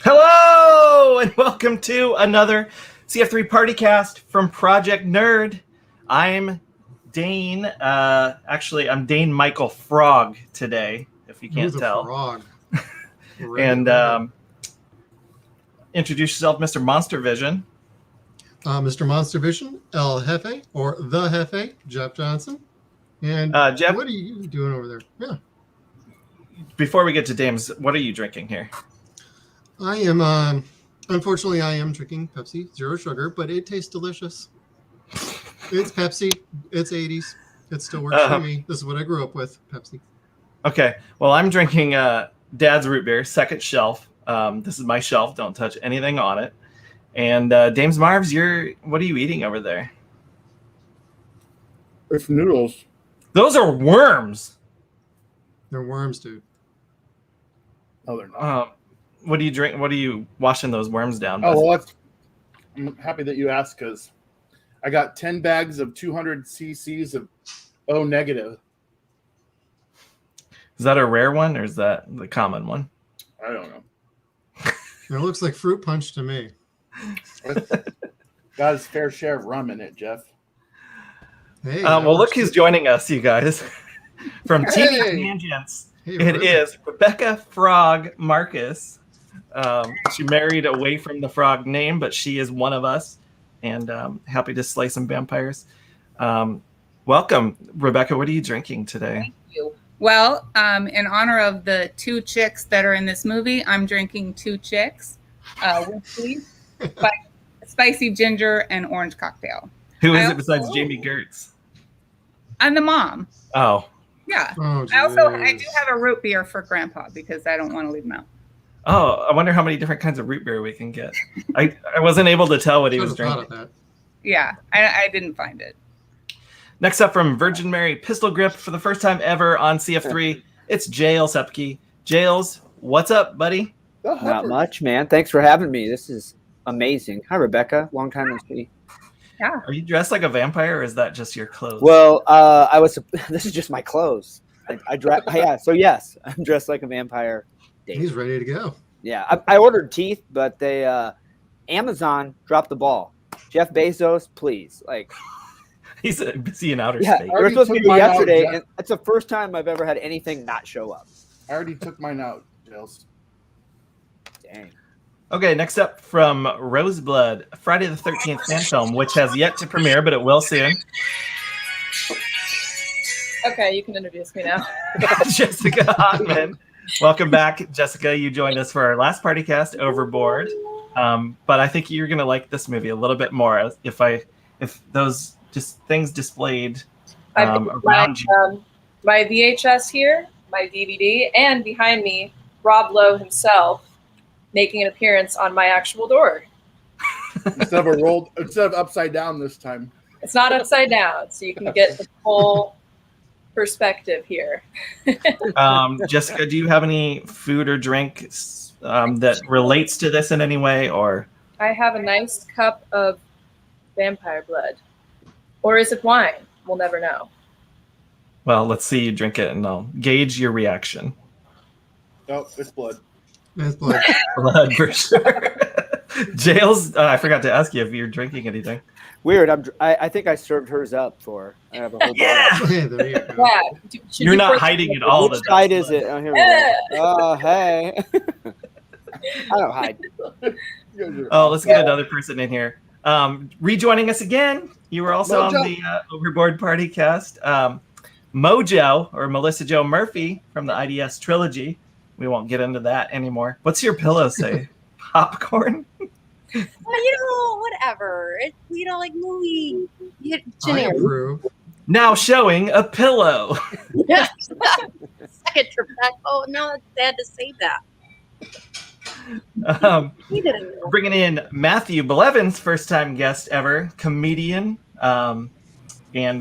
Hello, and welcome to another CF3 Partycast from Project-Nerd. I'm Dane. Actually, I'm Dane Michael Frog today, if you can't tell. Frog. And introduce yourself, Mr. Monster Vision. Mr. Monster Vision, El Jefe, or The Jefe, Jeff Johnson. And Jeff, what are you doing over there? Yeah. Before we get to Dames, what are you drinking here? I am, unfortunately, I am drinking Pepsi, zero sugar, but it tastes delicious. It's Pepsi. It's 80s. It still works for me. This is what I grew up with, Pepsi. Okay. Well, I'm drinking Dad's root beer, second shelf. This is my shelf. Don't touch anything on it. And Dames Marvs, what are you eating over there? It's noodles. Those are worms. They're worms, dude. Oh, they're not. What do you drink? What are you washing those worms down with? Oh, well, I'm happy that you asked because I got 10 bags of 200 cc's of O negative. Is that a rare one or is that the common one? I don't know. It looks like fruit punch to me. Got his fair share of rum in it, Jeff. Hey, well, look who's joining us, you guys. From TV Tangents, it is Rebecca Frog Marcus. She married away from the frog name, but she is one of us, and happy to slay some vampires. Welcome, Rebecca. What are you drinking today? Thank you. Well, in honor of the two chicks that are in this movie, I'm drinking two chicks, whiskey, spicy ginger, and orange cocktail. Who is it besides Jamie Gertz? I'm the mom. Oh. Yeah. Oh, I do have a root beer for Grandpa because I don't want to leave him out. Oh, I wonder how many different kinds of root beer we can get. I wasn't able to tell what he was drinking. Yeah, I didn't find it. Next up from Virgin Mary Pistol Grip for the first time ever on CF3, it's Jails Sepke. Jails, what's up, buddy? Not much, man. Thanks for having me. This is amazing. Hi, Rebecca. Long time no see. Yeah. Are you dressed like a vampire, or is that just your clothes? Well, this is just my clothes. Yeah. So yes, I'm dressed like a vampire. He's ready to go. Yeah, I ordered teeth, but they Amazon dropped the ball. Jeff Bezos, please, like. He's busy in outer space. space. They were supposed to be yesterday, and it's the first time I've ever had anything not show up. I already took mine out, Jills. Dang. Okay, next up from Roseblood, Friday the 13th fan film, which has yet to premiere, but it will soon. Okay, you can introduce me now. Jessica Hockman. Welcome back, Jessica. You joined us for our last Partycast, Overboard. But I think you're going to like this movie a little bit more if those just things displayed around you. My VHS here, my DVD, and behind me, Rob Lowe himself making an appearance on my actual door. Instead of upside down this time. It's not upside down, so you can get the full perspective here. Jessica, do you have any food or drink that relates to this in any way, or? I have a nice cup of vampire blood. Or is it wine? We'll never know. Well, let's see you drink it, and I'll gauge your reaction. Oh, it's blood. It's blood. Blood for sure. Jails, I forgot to ask you if you're drinking anything. Weird. I think I served hers up for. I have a whole Yeah, there you go. Yeah. You're not hiding it all. Which side is it? Oh, here we go. Oh, hey. I don't hide. Oh, let's get another person in here. Rejoining us again. You were also on the Overboard Partycast. Mojo, or Melissa Jo Murphy from the IDS trilogy. We won't get into that anymore. What's your pillow say? Popcorn? Well, whatever. It's, like movie. I approve. Now showing a pillow. Second trip back. Oh, no, it's sad to say that. Bringing in Matthew Blevins, first time guest ever, comedian. And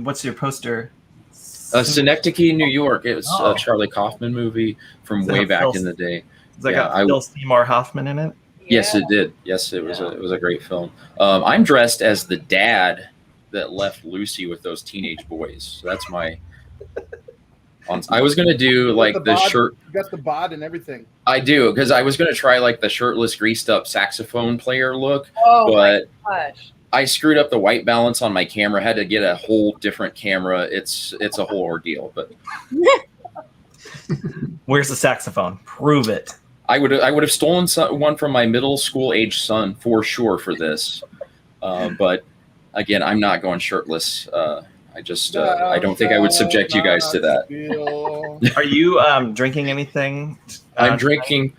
what's your poster? Synecdoche, New York. It was a Charlie Kaufman movie from way back in the day. It's like Phil Seymour Hoffman in it. Yes, it did. Yes, it was. It was a great film. I'm dressed as the dad that left Lucy with those teenage boys. So that's my I was gonna do like the shirt. You got the bod and everything. I do, because I was gonna try like the shirtless, greased up saxophone player look, Oh but my gosh. I screwed up the white balance on my camera. Had to get a whole different camera. It's a whole ordeal. But Where's the saxophone? Prove it. I would have stolen one from my middle school age son for sure for this. But again, I'm not going shirtless. I don't think I would subject you guys to that. Are you drinking anything? I'm drinking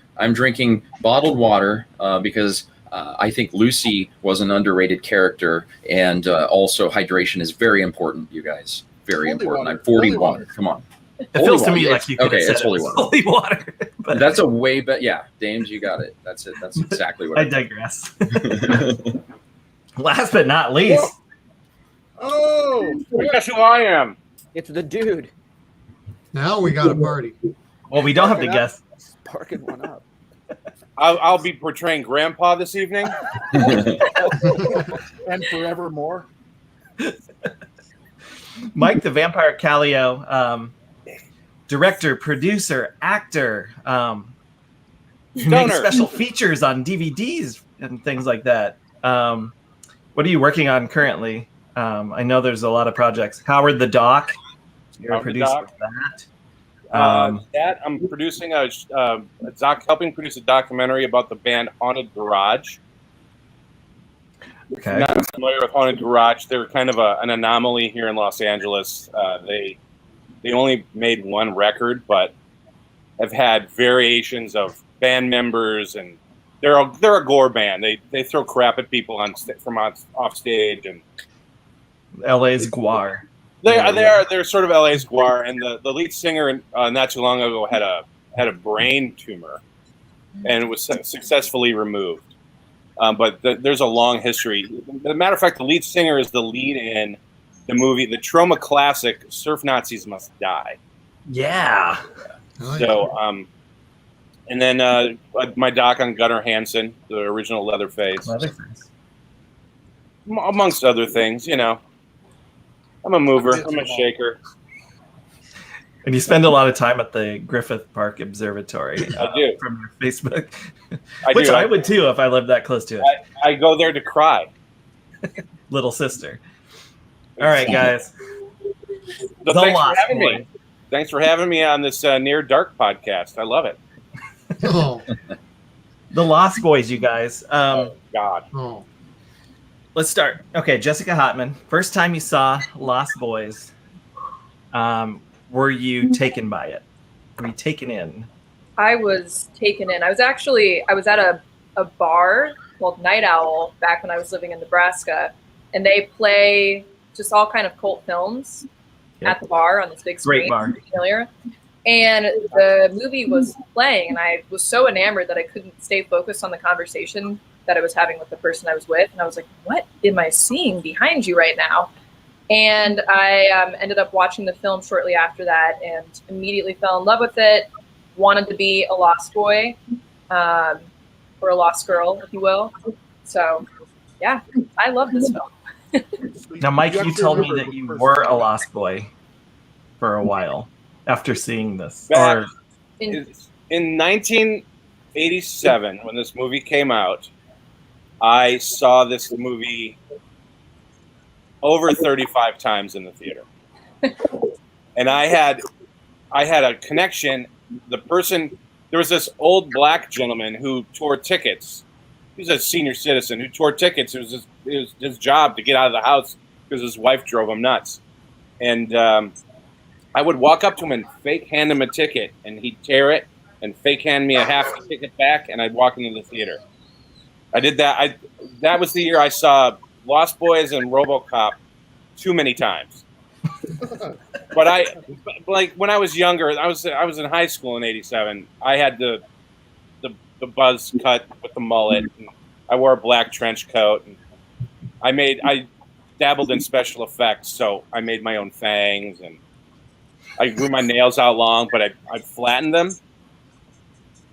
bottled water because I think Lucy was an underrated character, and also hydration is very important, you guys. Very important. Water. I'm 41. Come on. It feels to me like you could okay. have said It's holy water. Holy water. But That's a way better. Yeah, Dames, you got it. That's it. That's exactly what I digress. Last but not least, Oh, Guess who I am? It's the dude Now we got a party. well, we don't have to guess. sparking one up. I'll be portraying Grandpa this evening. and forevermore. Mike the Vampire Callio, director, producer, actor, who makes special features on DVDs and things like that. What are you working on currently? I know there's a lot of projects. Howard the Doc, you're a producer of that. That I'm producing helping produce a documentary about the band Haunted Garage. Okay. Not familiar with Haunted Garage. They're kind of an anomaly here in Los Angeles. They only made one record, but have had variations of band members, and they're a gore band. They throw crap at people from off stage, and LA's Guar. They're sort of LA's Guar, and the lead singer not too long ago had a brain tumor, and was successfully removed. But there's a long history. As a matter of fact, the lead singer is the lead in the movie, the Troma classic, Surf Nazis Must Die. Yeah. So, and then my doc on Gunnar Hansen, the original Leatherface. Amongst other things, you know. I'm a mover. I'm a shaker. And you spend a lot of time at the Griffith Park Observatory. I do. From your Facebook. I do. I would too if I lived that close to it. I go there to cry. Little sister. All right, guys. So thanks for having me on this Near Dark podcast. I love it. Oh. The Lost Boys, you guys. God. Oh. Let's start. Okay, Jessica Hotman. First time you saw Lost Boys, were you taken by it? Were you taken in? I was taken in. I was at a bar called Night Owl back when I was living in Nebraska, and they play just all kind of cult films at the bar on this big screen. Great bar. Familiar? And the movie was playing, and I was so enamored that I couldn't stay focused on the conversation that I was having with the person I was with. And I was like, what am I seeing behind you right now? And I ended up watching the film shortly after that and immediately fell in love with it, wanted to be a lost boy, or a lost girl, if you will. So, yeah, I love this film. Now, Mike, you told me that you were a lost boy for a while after seeing this. In 1987, when this movie came out, I saw this movie over 35 times in the theater. And I had a connection. There was this old black gentleman who tore tickets. He's a senior citizen who tore tickets. It was his job to get out of the house because his wife drove him nuts. And I would walk up to him and fake hand him a ticket, and he'd tear it and fake hand me a half ticket back, and I'd walk into the theater. I did that. That was the year I saw Lost Boys and RoboCop too many times. But when I was younger, I was in high school in '87. I had the buzz cut with the mullet. And I wore a black trench coat. And I dabbled in special effects, so I made my own fangs, and I grew my nails out long, but I flattened them.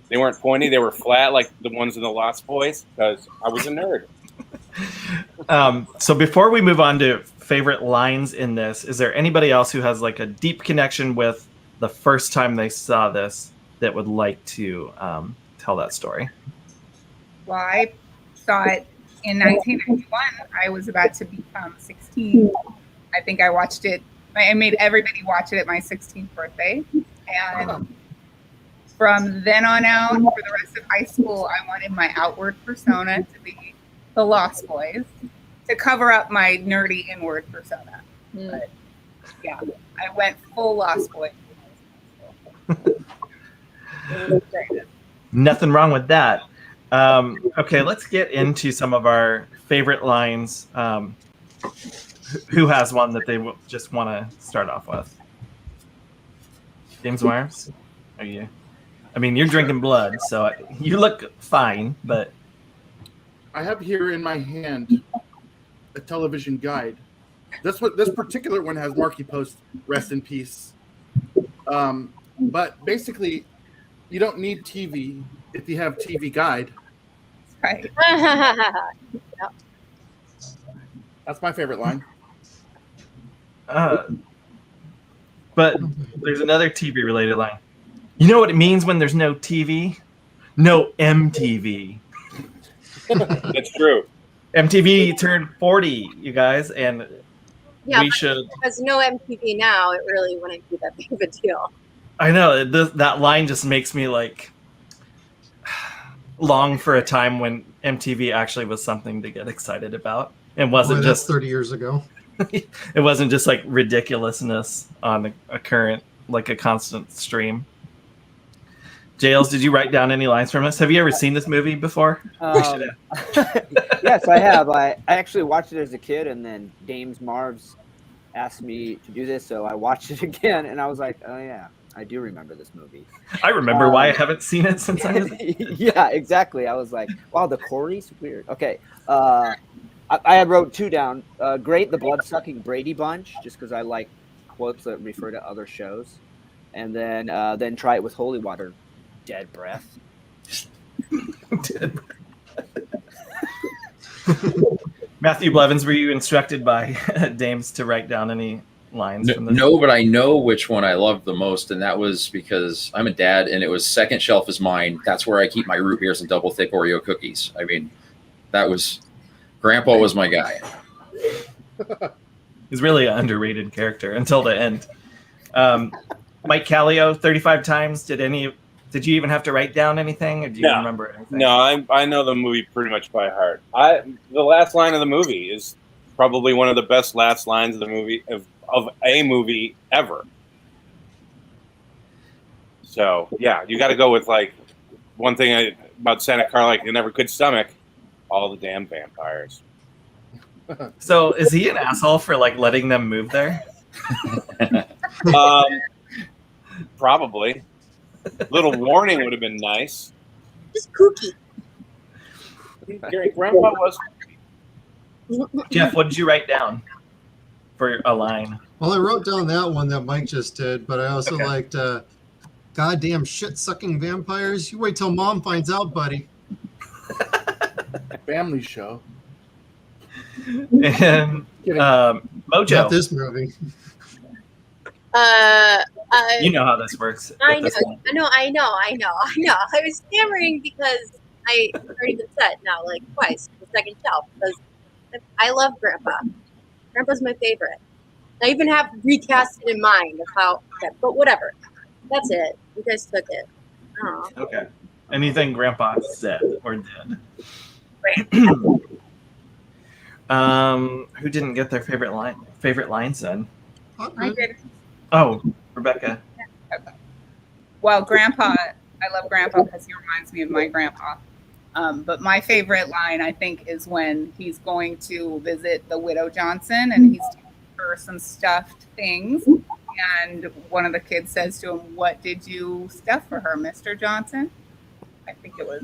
They weren't pointy; they were flat, like the ones in the Lost Boys, because I was a nerd. So before we move on to favorite lines in this, is there anybody else who has like a deep connection with the first time they saw this that would like to tell that story? Well, I saw it in 1991. I was about to become 16. I think I watched it. I made everybody watch it at my 16th birthday. And from then on out, for the rest of high school, I wanted my outward persona to be the Lost Boys, to cover up my nerdy inward persona. But yeah, I went full Lost Boys. Nothing wrong with that. Okay, let's get into some of our favorite lines. Who has one that they just want to start off with? James Myers? Are you? I mean, you're drinking blood, so you look fine, but... I have here in my hand a television guide. This particular one has Marky Post, rest in peace. But basically, you don't need TV if you have TV Guide. Right. Yep. That's my favorite line. But there's another TV related line. You know what it means when there's no TV? No MTV. That's true. MTV turned 40, you guys, and we should. Because no MTV now, it really wouldn't be that big of a deal. I know that line just makes me like long for a time when MTV actually was something to get excited about. It wasn't just 30 years ago. It wasn't just like ridiculousness on a current, like a constant stream. Jails, did you write down any lines from us? Have you ever seen this movie before? Yes, I have. I actually watched it as a kid, and then Dames Marv's asked me to do this, so I watched it again, and I was like, oh yeah, I do remember this movie. I remember why I haven't seen it since I was yeah, exactly. I was like, wow, the Corey's weird. Okay. I wrote two down. Great, the blood-sucking Brady Bunch, just because I like quotes that refer to other shows. And then try it with holy water. Dead breath. Dead Matthew Blevins, were you instructed by Dames to write down any lines from this? No, but I know which one I loved the most, and that was because I'm a dad, and it was second shelf is mine. That's where I keep my root beers and double thick Oreo cookies. I mean, that was... Grandpa was my guy. He's really an underrated character until the end. Mike Callio, 35 times. Did you even have to write down anything, or do you remember anything? No, I know the movie pretty much by heart. The last line of the movie is probably one of the best last lines of the movie of a movie ever. So yeah, you got to go with like one thing about Santa Carla I never could stomach. All the damn vampires. So is he an asshole for like letting them move there? Probably. Little warning would have been nice. Just kooky. Grandpa was. Jeff, what did you write down for a line? Well, I wrote down that one that Mike just did, but I also liked goddamn shit-sucking vampires. You wait till Mom finds out, buddy. Family show. And Mojo. Not this movie. You know how this works. I know. I was stammering because I already been said now like twice, the second shelf, because I love Grandpa. Grandpa's my favorite. I even have recast it in mind of how, but whatever. That's it. You guys took it. Oh. Okay. Anything Grandpa said or did. Who didn't get their favorite lines then? I did. Oh, Rebecca. Okay. Well, Grandpa, I love Grandpa because he reminds me of my grandpa. But my favorite line, I think, is when he's going to visit the widow Johnson and he's taking her some stuffed things. And one of the kids says to him, "What did you stuff for her, Mr. Johnson?" I think it was.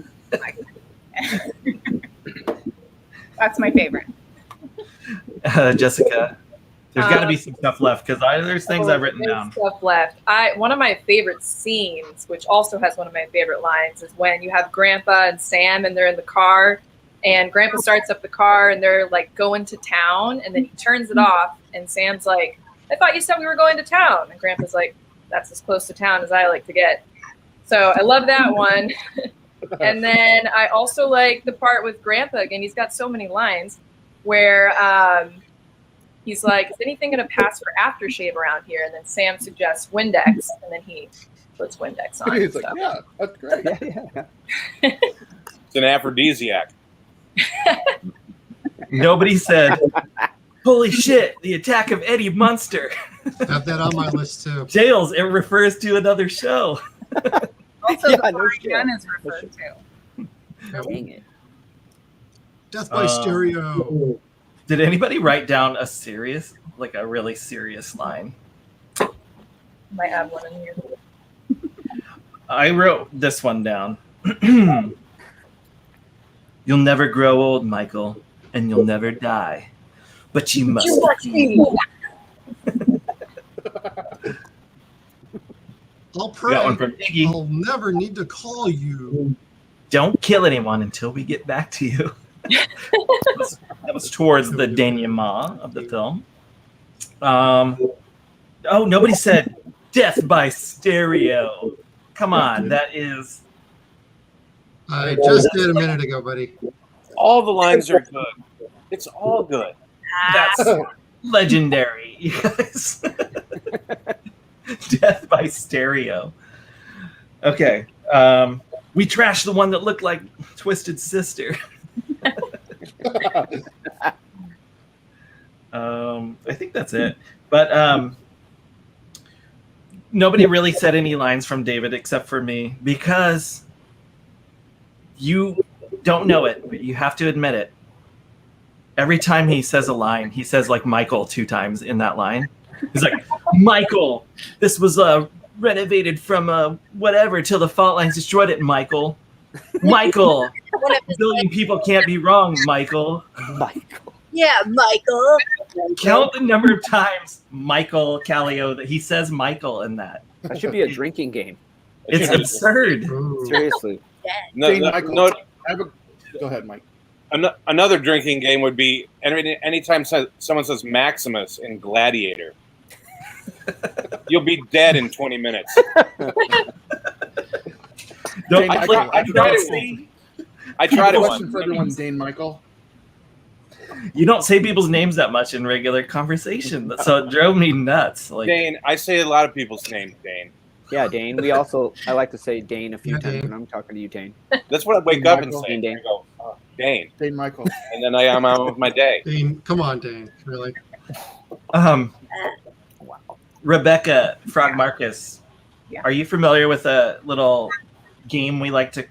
That's my favorite. Jessica, there's got to be some stuff left because there's things I've written down. Stuff left. One of my favorite scenes, which also has one of my favorite lines, is when you have Grandpa and Sam and they're in the car, and Grandpa starts up the car and they're like going to town, and then he turns it off, and Sam's like, "I thought you said we were going to town," and Grandpa's like, That's as close to town as I like to get. So I love that one. And then I also like the part with Grandpa. Again, he's got so many lines where he's like, is anything going to pass for aftershave around here? And then Sam suggests Windex, and then he puts Windex on. He's like, yeah, that's great. It's an aphrodisiac. Nobody said, holy shit, the attack of Eddie Munster. Have that on my list too. Jails, it refers to another show. Also, Yeah, the no flying shit. gun is referred to. Dang it. Death by stereo. Did anybody write down a really serious line? Might have one in here. I wrote this one down. You'll never grow old, Michael, and you'll never die. But you must. I'll pray. Got one from Iggy. I'll never need to call you. Don't kill anyone until we get back to you. That was towards the denouement of the film. Nobody said death by stereo. Come on, that is. I just did a minute ago, buddy. All the lines are good. It's all good. That's legendary, you guys. Death by stereo. Okay. We trashed the one that looked like Twisted Sister. I think that's it. But nobody really said any lines from David except for me, because you don't know it, but you have to admit it. Every time he says a line, he says like Michael 2 times in that line. He's like, Michael, this was renovated from whatever till the fault lines destroyed it, Michael. Michael, a billion people can't be wrong, Michael. Michael. Yeah, Michael. Count the number of times Michael Callio that he says Michael in that. That should be a drinking game. It's absurd. Seriously. Go ahead, Mike. Another drinking game would be anytime someone says Maximus in Gladiator. You'll be dead in 20 minutes. I tried it question once. for everyone, Dane Michael. You don't say people's names that much in regular conversation, so it drove me nuts. Like, Dane, I say a lot of people's names, Dane. Yeah, Dane. I like to say Dane a few times when I'm talking to you, Dane. That's what I wake up and Michael. say. Dane. I go, oh, Dane. Dane Michael. And then I'm out with my day. Dane, come on, Dane. Really? Rebecca Frog Marcus, Yeah. are you familiar with a little game we like to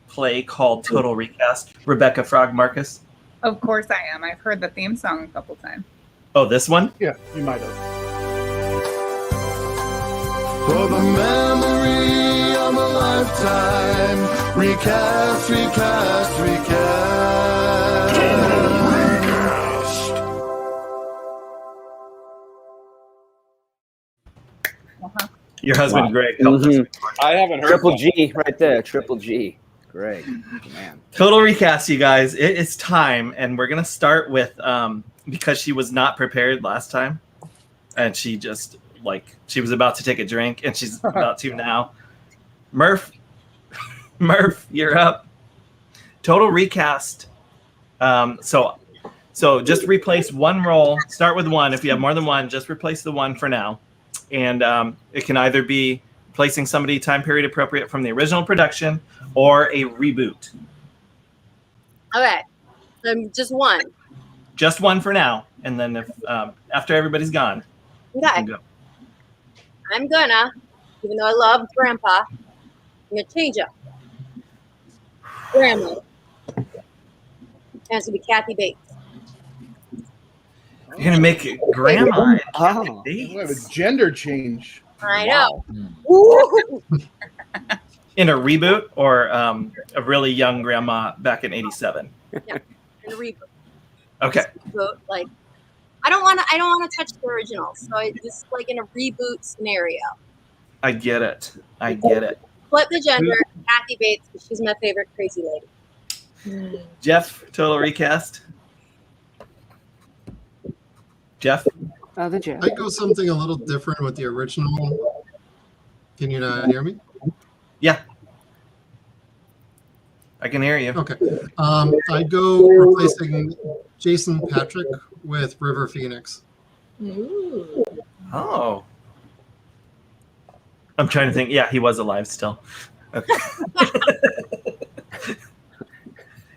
play called Total Recast? Rebecca Frog Marcus? Of course I am. I've heard the theme song a couple times. Oh, this one? Yeah, you might have. For the memory of a lifetime, recast, recast, recast. Your husband, Greg, helped us. I haven't heard Triple that. G right there. Triple G. Greg. Man. Total Recast, you guys. It's time, and we're going to start with, because she was not prepared last time, and she just, she was about to take a drink, and she's about to now. Murph, you're up. Total Recast. So just replace one role. Start with one. If you have more than one, just replace the one for now. And it can either be placing somebody time period appropriate from the original production or a reboot. Okay. Just one. Just one for now. And then if after everybody's gone, you Okay. can go. I'm gonna, even though I love Grandpa, I'm gonna change up. Grandma. And it's gonna be Kathy Bates. You're going to make it grandma. and Oh. We have a gender change. I know. Woo! In a reboot or a really young grandma back in 87. In a reboot. Okay. Reboot, like, I don't want to touch the original. So it's just like in a reboot scenario. I get it. Flip the gender, Kathy Bates, because she's my favorite crazy lady. Jeff, Total Recast. Jeff? The Jeff. I go something a little different with the original. Can you not hear me? Yeah. I can hear you. Okay. I'd go replacing Jason Patrick with River Phoenix. Ooh. Oh. I'm trying to think. Yeah, he was alive still. Okay.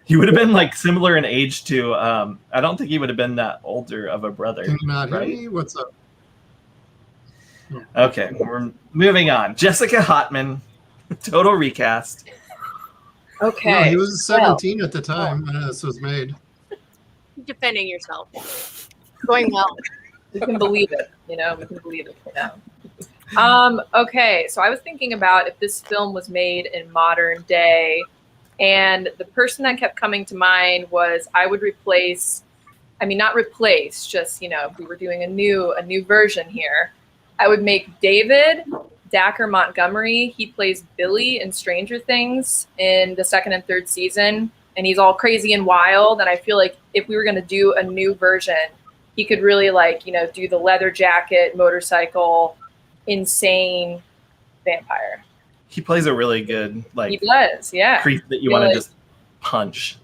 He would have been like similar in age to. I don't think he would have been that older of a brother. Can you not hear right? me? What's up? Okay, we're moving on. Jessica Hotman, total recast. Okay. No, he was 17 at the time when this was made. Defending yourself. Going well. We can believe it, we can believe it for now. Okay, so I was thinking about if this film was made in modern day, and the person that kept coming to mind was I would replace, not replace, just, if we were doing a new version here, I would make David Dacker Montgomery. He plays Billy in Stranger Things in the 2nd and 3rd season, and he's all crazy and wild, and I feel like if we were going to do a new version, he could really do the leather jacket, motorcycle, insane vampire. He plays a really good he does, yeah. creep that you want to just punch.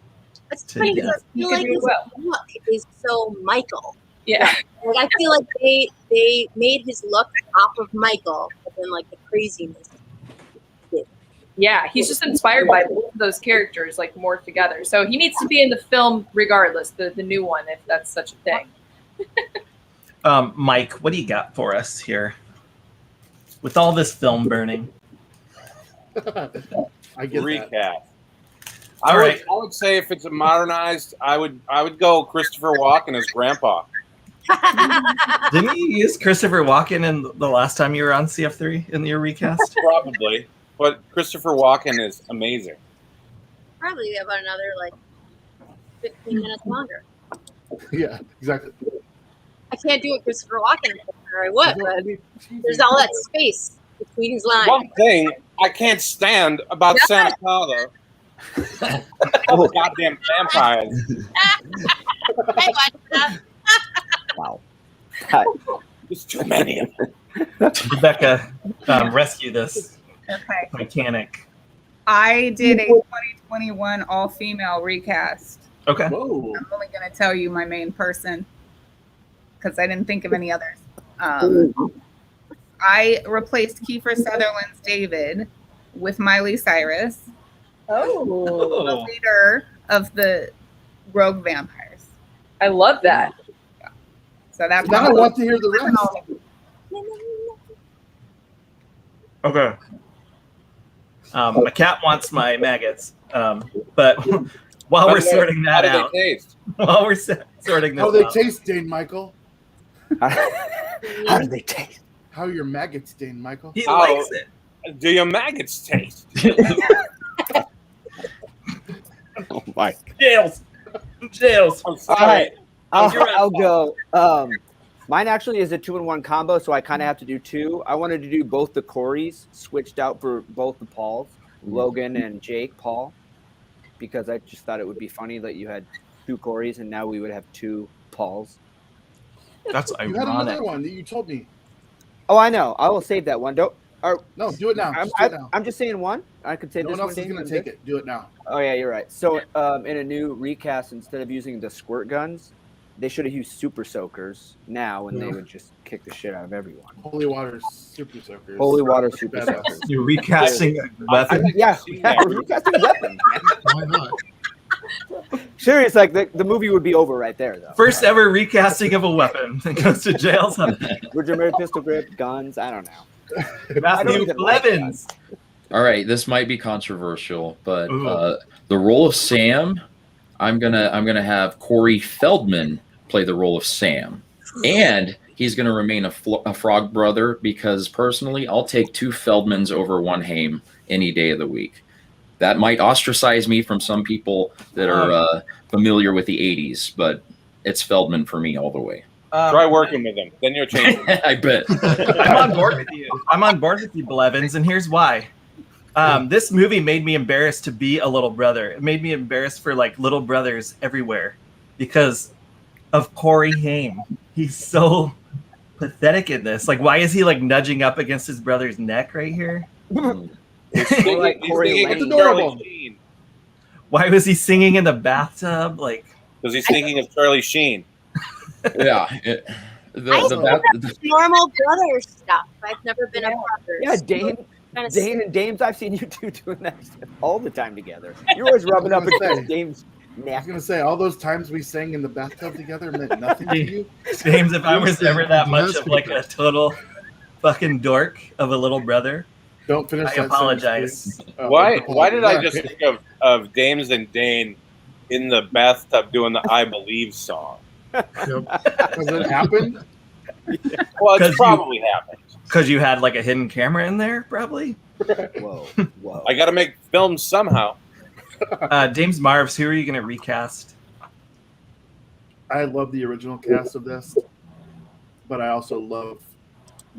It's funny because I feel like his look is so Michael. Yeah. Like I feel like they made his look off of Michael, but then like the craziness. Yeah, he's just inspired by both of those characters, more together. So he needs to be in the film regardless, the new one, if that's such a thing. Mike, what do you got for us here? With all this film burning. I get recap. that. I would say if it's a modernized, I would go Christopher Walken as Grandpa. Didn't you use Christopher Walken in the last time you were on CF3 in your recast? Probably, but Christopher Walken is amazing. Probably about another 15 minutes longer. Yeah, exactly. I can't do it Christopher Walken, or I would, but there's all that space between his lines. One thing I can't stand about Santa Clara. Oh, goddamn vampires. I watched that. Wow. There's too many of them. Rebecca, rescue this Okay. mechanic. I did a 2021 all-female recast. Okay. Whoa. I'm only going to tell you my main person because I didn't think of any others. I replaced Kiefer Sutherland's David with Miley Cyrus, the leader of the rogue vampires. I love that. So that's Now I want to hear the rest. Okay. My cat wants my maggots, but while we're sorting that out, while we're sorting this How they out, taste, Dane Michael? How do they taste? How are your maggots, Dane Michael? he likes it. Do your maggots taste? Oh my! Jails. I'm sorry. All right, You're I'll go. Mine actually is a 2-in-1 combo, so I kind of have to do two. I wanted to do both the Coreys switched out for both the Pauls, Logan and Jake Paul, because I just thought it would be funny that you had two Coreys and now we would have two Pauls. That's You had ironic. another one that you told me. Oh, I know. I will save that one. Don't. No, do it now. I'm just saying one. I could say No this one one. else is Dane, going to and take it. Do it now. Oh yeah, you're right. So in a new recast, instead of using the squirt guns, they should have used super soakers now, and they would just kick the shit out of everyone. Holy water super soakers. Holy water super Badass. soakers. You're recasting weapons. Yeah, we're recasting weapons. Why not? Serious, like the movie would be over right there, though. First ever recasting of a weapon that goes to jail. Would you marry pistol grip, guns? I don't know. Matthew even like Blevins. All right, this might be controversial, but Ooh. the role of Sam, I'm gonna have Corey Feldman play the role of Sam, and he's gonna remain a frog brother because personally, I'll take two Feldmans over one Haim any day of the week. That might ostracize me from some people that are familiar with the '80s, but it's Feldman for me all the way. Try working with him, then you'll change. I bet. I'm on board with you. I'm on board with you, Blevins, and here's why. This movie made me embarrassed to be a little brother. It made me embarrassed for like little brothers everywhere because of Corey Haim. He's so pathetic in this. Like, why is he like nudging up against his brother's neck right here? He's thinking of Charlie Sheen. Why was he singing in the bathtub? Like, because he's thinking of Charlie Sheen. I the normal brother stuff. I've never been a brother. Yeah, Dane and Dames, I've seen you two doing that all the time together. You're always rubbing up against Dames' neck. I was gonna say all those times we sang in the bathtub together meant nothing to you. James, if I was ever that much of like a total fucking dork of a little brother, don't finish. I apologize. Why did I just think of Dames and Dane in the bathtub doing the "I Believe" song? Because it happened. Well, it's probably happened. Because you had like a hidden camera in there, probably. Whoa. I got to make films somehow. James Marves, who are you going to recast? I love the original cast of this, but I also love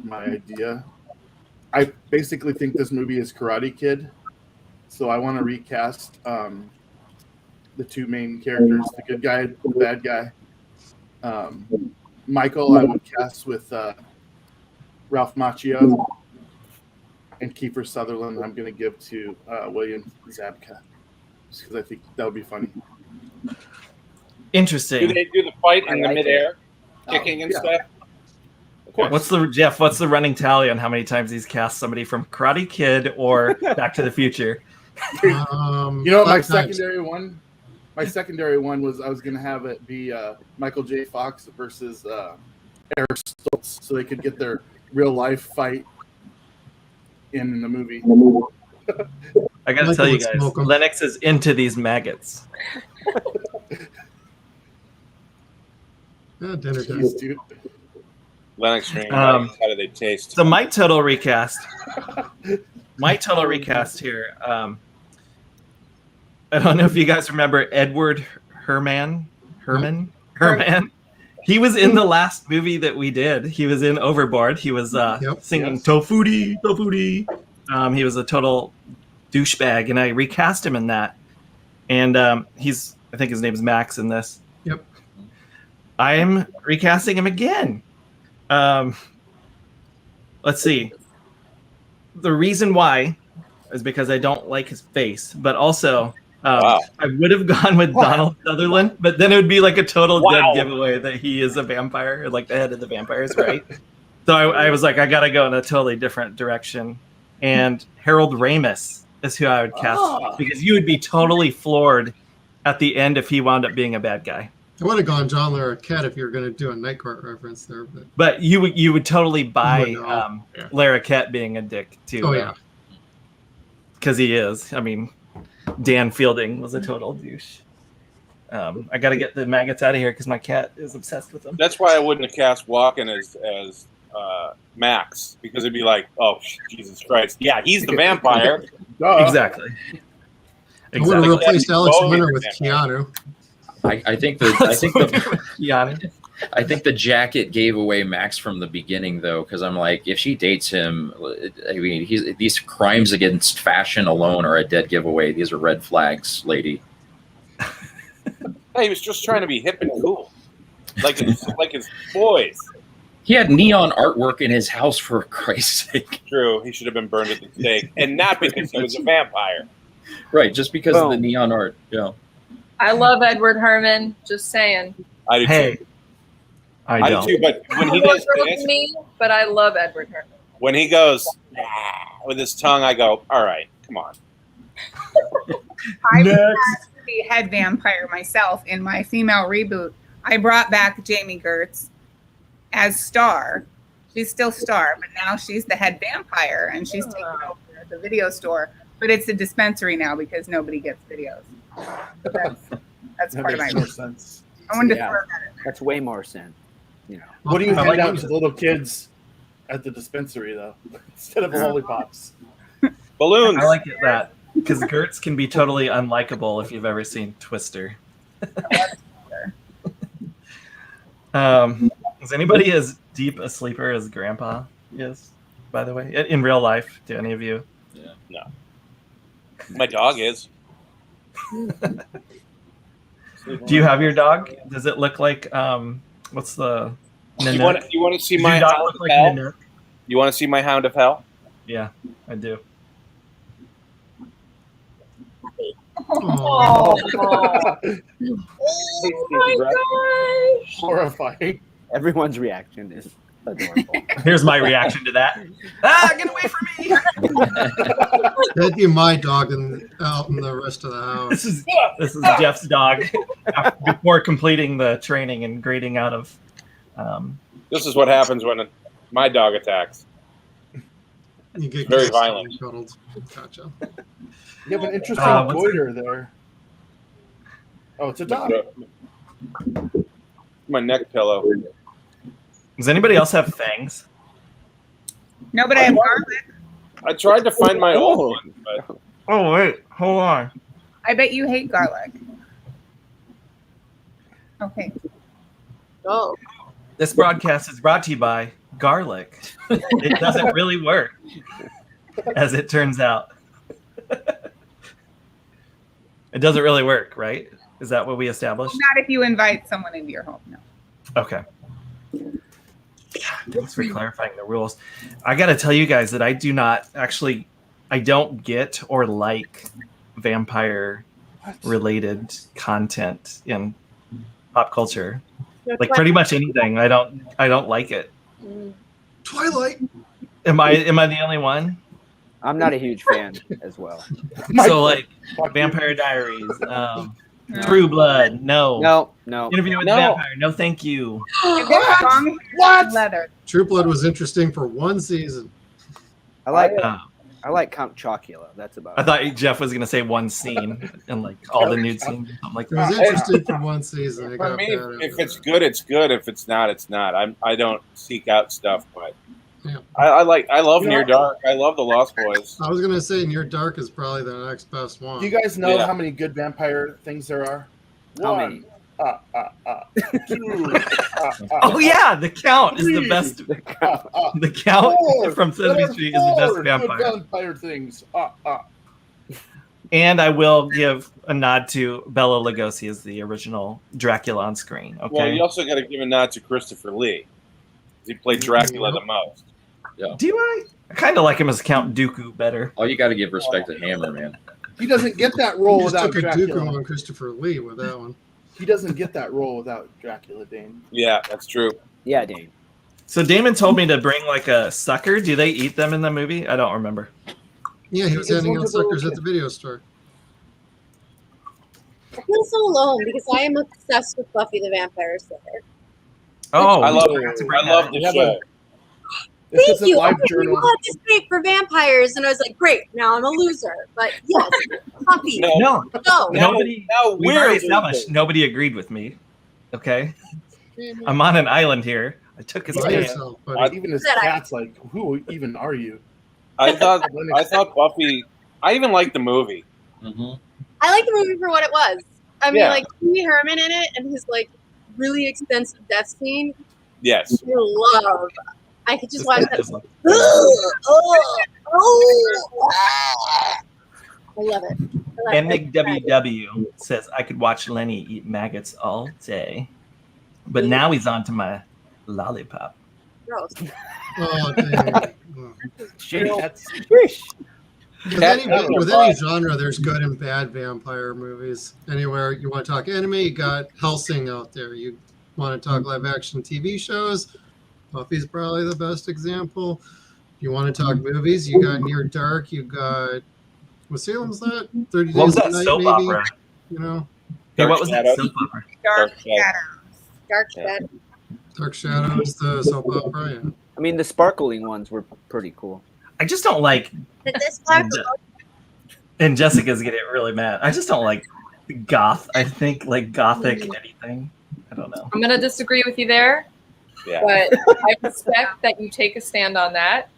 my idea. I basically think this movie is Karate Kid, so I want to recast the two main characters, the good guy, the bad guy. Michael, I would cast with Ralph Macchio, and Kiefer Sutherland I'm going to give to William Zabka, just because I think that would be funny. Interesting. Do they do the fight in the midair, kicking and stuff? What's the running tally on how many times he's cast somebody from Karate Kid or Back to the Future? You know what my secondary one? My secondary one was I was going to have it be Michael J. Fox versus Eric Stoltz, so they could get their real life fight in the movie. I got to tell you guys, Lennox is into these maggots. Dinner time. Lennox Stream, how do they taste? So my total recast here. I don't know if you guys remember Edward Herman. He was in the last movie that we did. He was in Overboard. He was singing Tofuti. He was a total douchebag, and I recast him in that. And I think his name's Max in this. Yep. I'm recasting him again. Let's see. The reason why is because I don't like his face, but also I would have gone with Donald Sutherland, but then it would be like a total dead giveaway that he is a vampire, like the head of the vampires, right? So I was like, I got to go in a totally different direction. And Harold Ramis is who I would cast because you would be totally floored at the end if he wound up being a bad guy. I would have gone John Larroquette if you were going to do a Night Court reference there, but you would totally buy Larroquette being a dick too. Oh yeah, because he is. I mean, Dan Fielding was a total douche. I got to get the maggots out of here because my cat is obsessed with them. That's why I wouldn't have cast Walken as Max, because it'd be like, oh Jesus Christ, yeah, he's the vampire. Exactly. I would have replaced Alex Winter with Keanu. I think the jacket gave away Max from the beginning, though, because I'm like, if she dates him, I mean, these crimes against fashion alone are a dead giveaway. These are red flags, lady. Hey, he was just trying to be hip and cool, like his boys. He had neon artwork in his house, for Christ's sake. True, he should have been burned at the stake, and not because he was a vampire. Right, just because of the neon art. Yeah. I love Edward Herman. Just saying. I do too. I don't. do too. But when he does this, but I love Edward Herman. When he goes with his tongue, I go, "All right, come on." I was asked to be head vampire myself in my female reboot. I brought back Jamie Gertz as Star. She's still Star, but now she's the head vampire, and she's taking over the video store. But it's a dispensary now because nobody gets videos. That's part of my more sense. I wanted to throw that in there. That's way more sense. You know. What do you hand out to little kids at the dispensary though, instead of lollipops? Balloons. I like it that because Gertz can be totally unlikable if you've ever seen Twister. Is anybody as deep a sleeper as Grandpa is? By the way, in real life, do any of you? Yeah. No. My dog is. Do you have your dog? Does it look like what's the Nanook. You want to see Does my your dog Hound look of like Hell? Nanook? You want to see my Hound of Hell? Yeah, I do. Oh, my gosh. Horrifying. Everyone's reaction is adorable. Here's my reaction to that. Ah, get away from me! That'd be my dog out in the rest of the house. This is Jeff's dog before completing the training and grading out of. This is what happens when my dog attacks. You get Very kissed violent. and cuddled. Gotcha. You have an interesting what's goiter there. Oh, it's a dog. My neck pillow. Does anybody else have fangs? No, but I have garlic. I tried to find my old one, but Oh wait, hold on. I bet you hate garlic. Okay. Oh. This broadcast is brought to you by garlic. It doesn't really work, as it turns out. It doesn't really work, right? Is that what we established? Not if you invite someone into your home. No. Okay. Thanks for clarifying the rules. I got to tell you guys that I don't get or like vampire related content in pop culture. Like pretty much anything. I don't like it. Twilight. Am I the only one? I'm not a huge fan as well. So like Vampire Diaries, True Blood, no. Interview with the Vampire, no thank you. What? Leather. True Blood was interesting for one season. I like Count Chocula. That's about I it. thought Jeff was gonna say one scene and like all the nude scenes or something like It was that. interesting for one season. It for got me, bad if after it's that. good, it's good. If it's not, it's not. I don't seek out stuff, but Yeah. I love Near Dark. I love the Lost Boys. I was gonna say Near Dark is probably the next best one. Do you guys know Yeah. how many good vampire things there are? How One, many? 2, Oh yeah, the Count is the best. The Count from Sesame Street is the best Good vampire. vampire things. And I will give a nod to Bela Lugosi as the original Dracula on screen. Okay. Well, you also got to give a nod to Christopher Lee. He played Dracula the most. Do I? I kind of like him as Count Dooku better. Oh, you got to give respect to Hammer, man. He doesn't get that role Just without took a Dracula. Dooku on Christopher Lee with that one. He doesn't get that role without Dracula, Dane. Yeah, that's true. Yeah, Dane. So Damon told me to bring like a sucker. Do they eat them in the movie? I don't remember. Yeah, he was It's handing one out of the little suckers at the video store. I feel so alone because I am obsessed with Buffy the Vampire Slayer. Oh, I we love forgot to bring I love that the up. show. This Thank isn't you. live Okay, journal. you had this great for vampires, and I was like, great. Now I'm a loser, but yes, Buffy. No, No, No. nobody. now We've already we're established losing. nobody agreed with me. Okay, I'm on an island here. I took his By hand. yourself, buddy. Even his That I- cat's like, who even are you? I thought Buffy. I even liked the movie. Mm-hmm. I like the movie for what it was. I mean, Yeah. like Pee Herman in it and his like really extensive death scene. Yes. I love. I could just watch that. Just like- I love it. And McWW says I could watch Lenny eat maggots all day, but now he's on to my lollipop. Gross. Oh, dang. With any genre, there's good and bad vampire movies. Anywhere you want to talk anime, you got Hellsing out there. You want to talk live action TV shows, Buffy's probably the best example. If you want to talk movies, you got Near Dark. You got what Salem's that? 30 What was Days that a Night, soap maybe. opera? You know, Hey, what was that Shadows. soap opera? Dark Shadows. Shadows. Dark Shadow. Dark Shadows, the soap opera. Yeah. I mean, the sparkling ones were pretty cool. I just don't like. This black And Jessica's getting really mad. I just don't like goth. I think like gothic anything. I don't know. I'm gonna disagree with you there, Yeah. but I respect that you take a stand on that.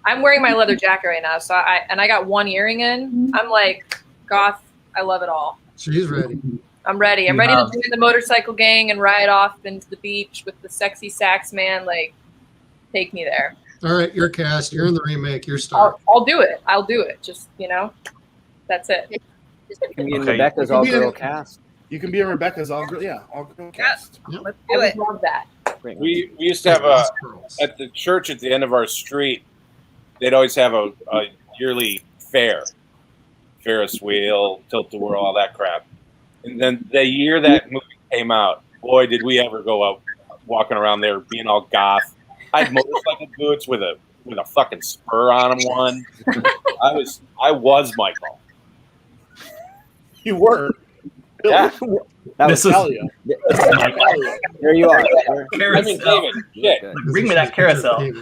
I'm wearing my leather jacket right now, so I got one earring in. I'm like goth. I love it all. She's ready. I'm ready. I'm ready to join the motorcycle gang and ride off into the beach with the sexy sax man. Like, take me there. All right, you're cast. You're in the remake. You're star. I'll do it. I'll do it. Just that's it. You can be in Okay. Rebecca's You can be all-girl in- cast. You can be in Rebecca's all girl. Yeah, all girl cast. Let's I do would it. love that. We used to have at the church at the end of our street, they'd always have a yearly fair, Ferris wheel, tilt-a-whirl, all that crap. And then the year that movie came out, boy, did we ever go out walking around there being all goth. I had motorcycle boots with a fucking spur on them. One, I was Michael. You were. Yeah. This is There you are. I mean, David. Yeah. Bring me that carousel.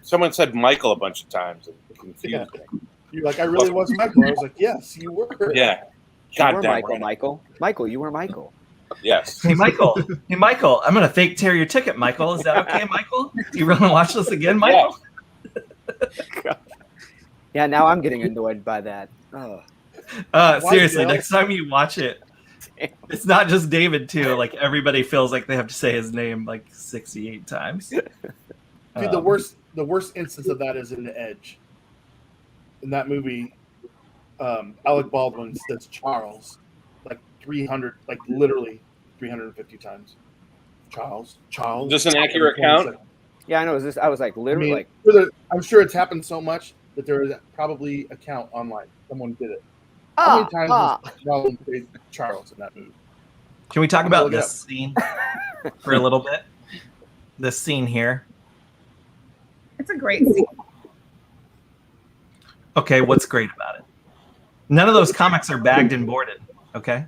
Someone said Michael a bunch of times. And confused me. You're like, I really was Michael. I was like, yes, you were. Yeah. You were Michael, you were Michael. Yes. Hey, Michael. I'm going to fake tear your ticket, Michael. Is that okay, Michael? Do you want to watch this again, Michael? Yeah, now I'm getting annoyed by that. Oh. Seriously, next time you watch it, it's not just David, too. Like, everybody feels like they have to say his name like 68 times. Dude, the worst instance of that is in The Edge. In that movie, Alec Baldwin says Charles like 300, like literally 350 times. Charles. Just an accurate count? Yeah, I know. I was like literally I'm sure it's happened so much that there is probably a count online. Someone did it. How many times was Baldwin played Charles in that movie? Can we talk about this scene for a little bit? This scene here. It's a great scene. Okay, what's great about it? None of those comics are bagged and boarded. Okay.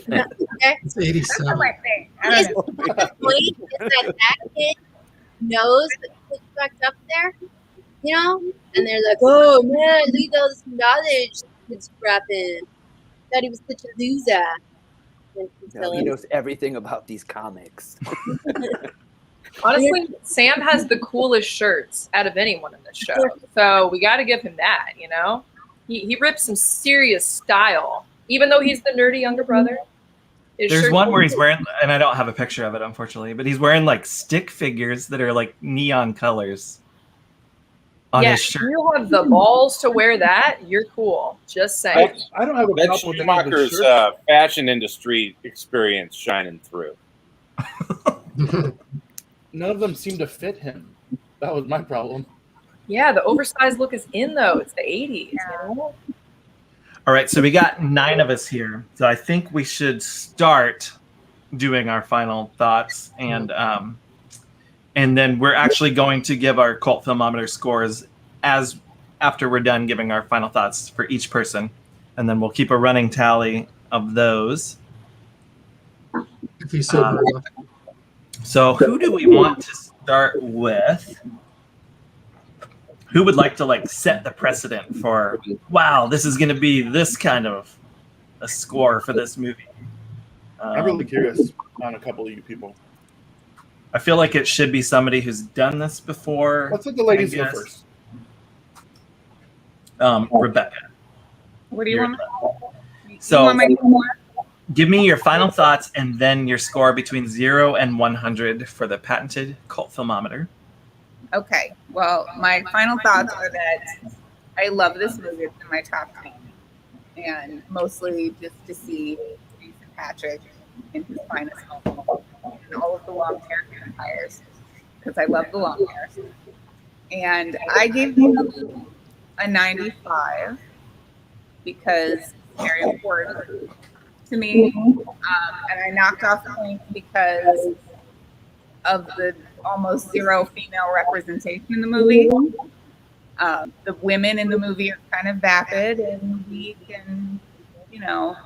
It's 87. That's my thing. The point is that kid knows that he's fucked up there, you know? And they're like, oh man, look at all this knowledge it's grabbing. Thought he was such a loser. No, he knows everything about these comics. Honestly, Sam has the coolest shirts out of anyone in this show. So we got to give him that, you know? He rips some serious style, even though he's the nerdy younger brother. There's one where he's wearing, and I don't have a picture of it, unfortunately, but he's wearing like stick figures that are like neon colors on his shirt. If you have the balls to wear that, you're cool. Just saying. I don't have a That's Schumacher's fashion industry experience shining through. None of them seem to fit him. That was my problem. Yeah, the oversized look is in, though. It's the 80s, you know? All right, so we got 9 of us here. So I think we should start doing our final thoughts. And then we're actually going to give our Cult Filmometer scores after we're done giving our final thoughts for each person. And then we'll keep a running tally of those. If he's so So who do we want to start with? Who would like to like set the precedent for, wow, this is going to be this kind of a score for this movie? I'm really curious on a couple of you people. I feel like it should be somebody who's done this before. Let's let the ladies go first. Rebecca. What do you want? So give me your final thoughts and then your score between 0 and 100 for the patented Cult Filmometer. Okay. Well, my final thoughts are that I love this movie. It's in my top 10. And mostly just to see Jason Patrick in his finest moment and all of the long hair vampires, because I love the long hair. And I gave him a 95 because it's very important to me. And I knocked off points because of the almost zero female representation in the movie. The women in the movie are kind of vapid and weak, and you know,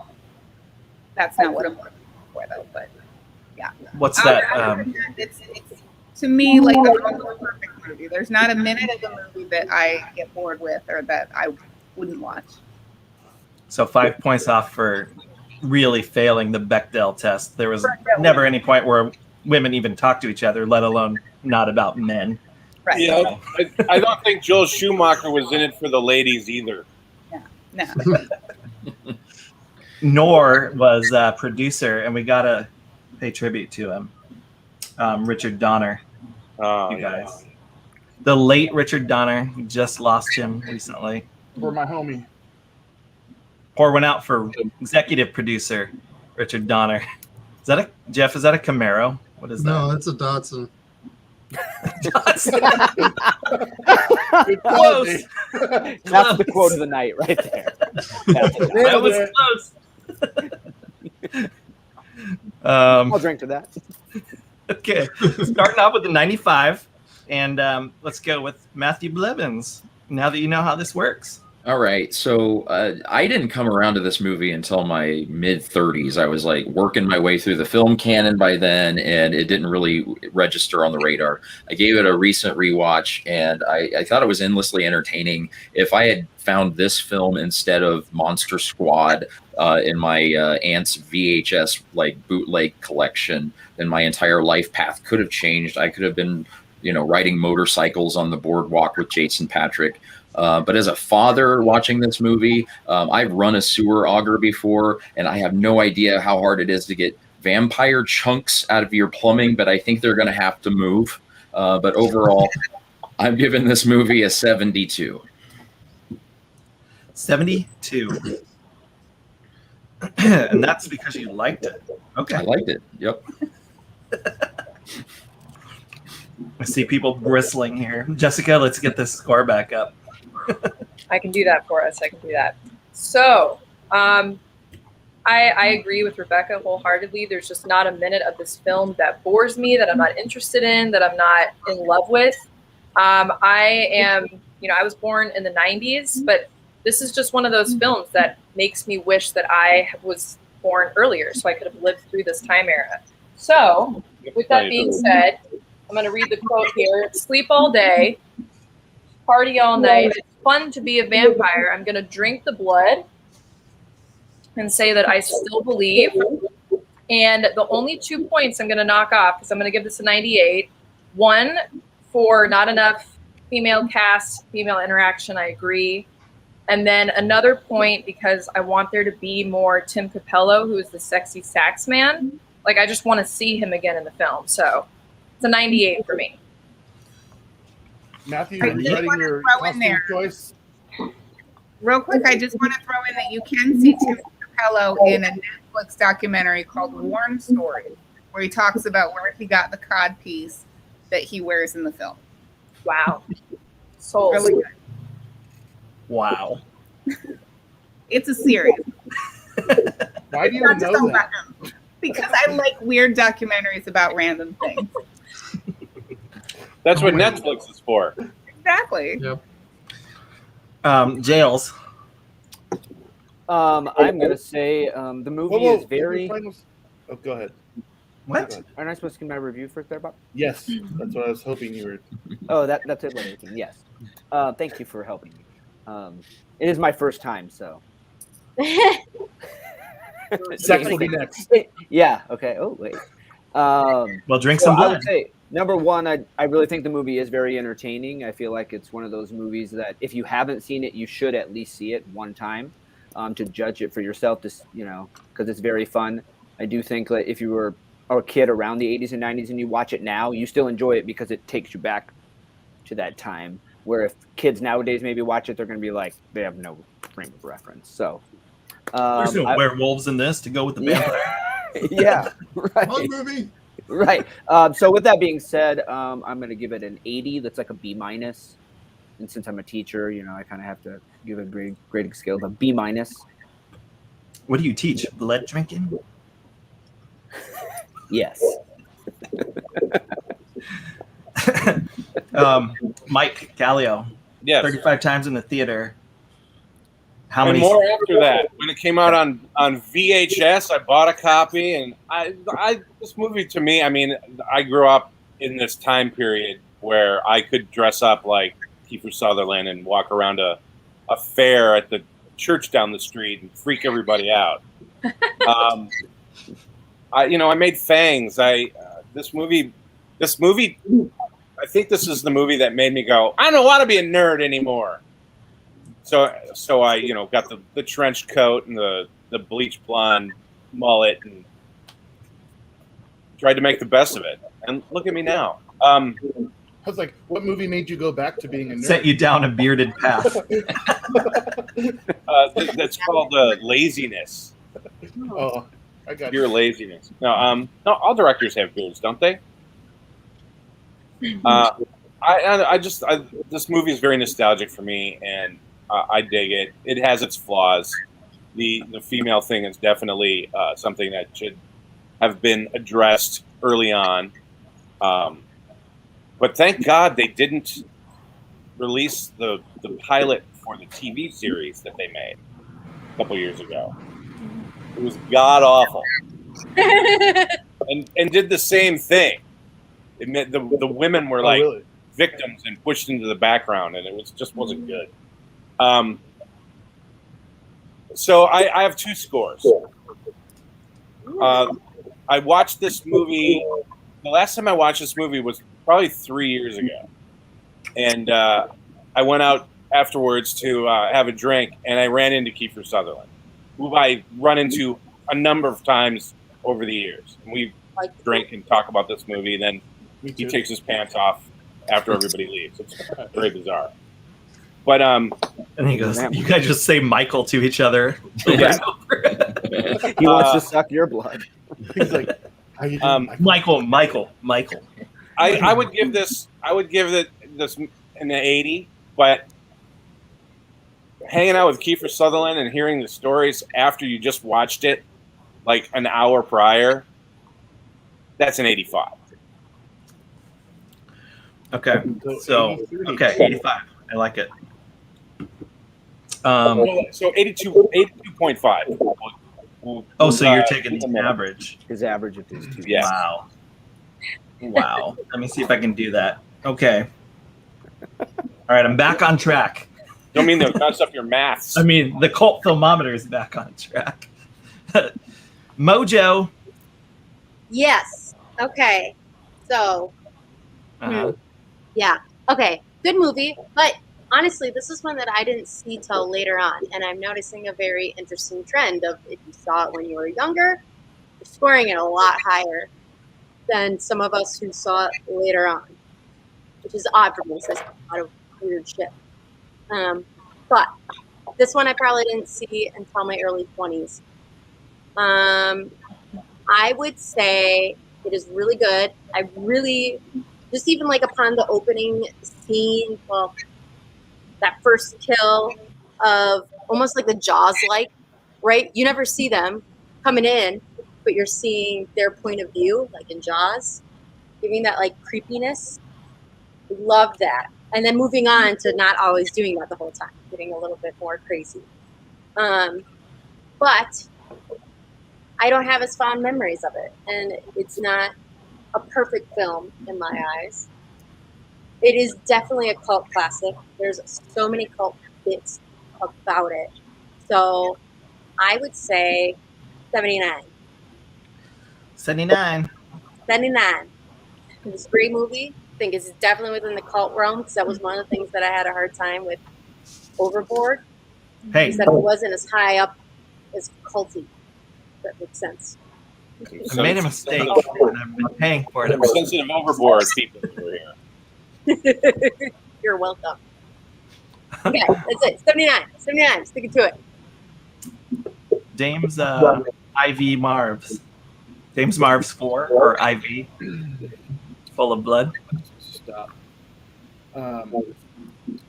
that's not what I'm looking for, though. But yeah, what's that? It's to me like a perfect movie. There's not a minute of the movie that I get bored with or that I wouldn't watch. So 5 points off for really failing the Bechdel test. There was never any point where women even talk to each other, let alone not about men. Right. Yeah, I don't think Joel Schumacher was in it for the ladies either. No. Nor was producer, and we gotta pay tribute to him, Richard Donner. You guys, the late Richard Donner. We just lost him recently. For my homie. Pour one out for executive producer Richard Donner. Is that a Jeff? Is that a Camaro? What is that? No, it's a Datsun. Close. That's the quote of the night right there. That was close. I'll drink to that. Okay, starting off with the 95, and let's go with Matthew Blevins. Now that you know how this works. All right, so I didn't come around to this movie until my mid-30s. I was like working my way through the film canon by then, and it didn't really register on the radar. I gave it a recent rewatch, and I thought it was endlessly entertaining. If I had found this film instead of Monster Squad in my aunt's VHS like bootleg collection, then my entire life path could have changed. I could have been, riding motorcycles on the boardwalk with Jason Patrick. But as a father watching this movie, I've run a sewer auger before, and I have no idea how hard it is to get vampire chunks out of your plumbing, but I think they're going to have to move. But overall, I'm giving this movie a 72. 72. And that's because you liked it. Okay. I liked it. Yep. I see people bristling here. Jessica, let's get this score back up. I can do that for us. I can do that. So, I agree with Rebecca wholeheartedly. There's just not a minute of this film that bores me, that I'm not interested in, that I'm not in love with. I was born in the 90s, but this is just one of those films that makes me wish that I was born earlier so I could have lived through this time era. So, with that being said, I'm going to read the quote here. Sleep all day, party all night. It's fun to be a vampire. I'm going to drink the blood and say that I still believe. And the only 2 points I'm going to knock off, because I'm going to give this a 98. One, for not enough female cast, female interaction. I agree. And then another point because I want there to be more Tim Capello, who is the sexy sax man. Like, I just want to see him again in the film. So it's a 98 for me. Matthew, are you writing your costume choice? Real quick, I just want to throw in that you can see Tim Capello in a Netflix documentary called Warm Stories, where he talks about where he got the cod piece that he wears in the film. Wow. Sold. Really good. Wow. It's a series. Why do you know that? Because I like weird documentaries about random things. That's what Netflix is for. Exactly. Yep. Jails. I'm gonna say the movie is very. Oh, go ahead. What? Aren't I supposed to give my review first, there, Bob? Yes, that's what I was hoping you were. Oh, that's it. Everything. Yes. Thank you for helping me. It is my first time, so. Sex will be next. Yeah. Okay. Oh wait. Well, drink some blood. I would say number one, I really think the movie is very entertaining. I feel like it's one of those movies that if you haven't seen it, you should at least see it one time to judge it for yourself. Just because it's very fun. I do think that if you were a kid around the 80s and 90s and you watch it now, you still enjoy it because it takes you back to that time. Where if kids nowadays maybe watch it, they're going to be like, they have no frame of reference. So there's no werewolves in this to go with the vampire. Yeah, right. Fun movie. Right. So with that being said, I'm going to give it an 80. That's like a B-. And since I'm a teacher, I kind of have to give it a grading scale of a B-. What do you teach? Blood drinking? Yes. Mike Callio. Yes. 35 times in the theater. How And many? more after that. When it came out on VHS, I bought a copy, and this movie to me, I mean, I grew up in this time period where I could dress up like Kiefer Sutherland and walk around a fair at the church down the street and freak everybody out. I made fangs. This movie. I think this is the movie that made me go, I don't want to be a nerd anymore. So I, got the trench coat and the bleach blonde mullet and tried to make the best of it. And look at me now. I was like, what movie made you go back to being a nerd? Set you down a bearded path. That's called laziness. Oh. I got pure laziness. No, all directors have beards, don't they? This movie is very nostalgic for me, and I dig it. It has its flaws. The female thing is definitely something that should have been addressed early on. But thank God they didn't release the pilot for the TV series that they made a couple years ago. It was god awful, and did the same thing. It meant the women were like victims and pushed into the background, and it just wasn't good. So I have two scores. I watched this movie. The last time I watched this movie was probably 3 years ago, and I went out afterwards to have a drink, and I ran into Kiefer Sutherland, who I run into a number of times over the years. And we drink and talk about this movie, and then he takes his pants off after everybody leaves. It's very bizarre. But and he goes, "You guys just say Michael to each other." Yeah. He wants to suck your blood. He's like, "How you doing, Michael." I would give this an 80, but hanging out with Kiefer Sutherland and hearing the stories after you just watched it, like an hour prior, that's an 85. Okay, so 85. I like it. So 82.5. So you're taking the average. His average of these two. Yes. Wow. Let me see if I can do that. Okay. All right, I'm back on track. Don't mean to mess up your maths. I mean, the Cult Filmometer is back on track. Mojo. Yes. Okay. So, yeah. Okay. Good movie, but honestly, this is one that I didn't see till later on, and I'm noticing a very interesting trend of if you saw it when you were younger, you're scoring it a lot higher than some of us who saw it later on, which is odd for me. So it's a lot of weird shit. But this one I probably didn't see until my early 20s. I would say it is really good. I really, just even like upon the opening scene, well, that first kill of almost like the Jaws-like, right? You never see them coming in, but you're seeing their point of view, like in Jaws, giving that like creepiness. Love that. And then moving on to not always doing that the whole time, getting a little bit more crazy. But I don't have as fond memories of it, and it's not a perfect film in my eyes. It is definitely a cult classic. There's so many cult bits about it. So I would say 79. 79. 79. It's a great movie. I think it's definitely within the cult realm, because that was one of the things that I had a hard time with Overboard. Hey. Is that it wasn't as high up as culty. If that makes sense. I made a mistake, and I've been paying for it. Sensitive Overboard people over here. You're welcome. Okay, that's it. 79. 79. Sticking to it. Dame's IV Marv's. Dame's Marv's 4 or IV. Full of blood. Stop.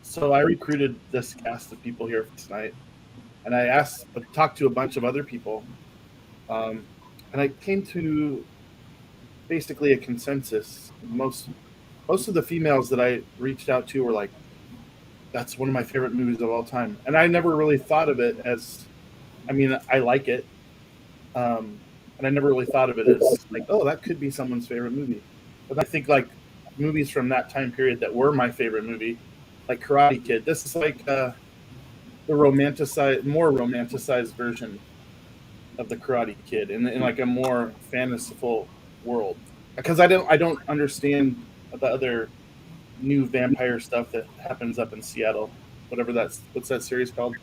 So I recruited this cast of people here tonight, and I talked to a bunch of other people, and I came to basically a consensus. Most of the females that I reached out to were like, "That's one of my favorite movies of all time," and I never really thought of it as, I mean, I like it, and I never really thought of it as like, "Oh, that could be someone's favorite movie." But I think like movies from that time period that were my favorite movie, like Karate Kid. This is like the more romanticized version of the Karate Kid in like a more fanciful world. Because I don't understand the other new vampire stuff that happens up in Seattle. What's that series called?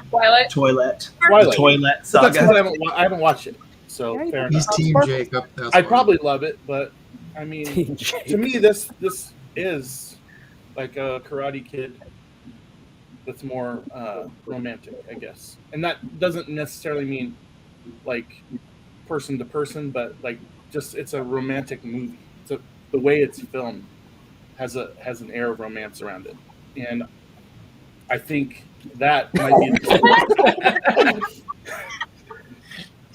Twilight. The Toilet Saga. That's what I haven't watched it. So fair He's enough. Team Jacob. I'd probably love it, but I mean, to me, this is like a Karate Kid that's more romantic, I guess. And that doesn't necessarily mean like person to person, but like just it's a romantic movie. So the way it's filmed has an air of romance around it, and I think that might be.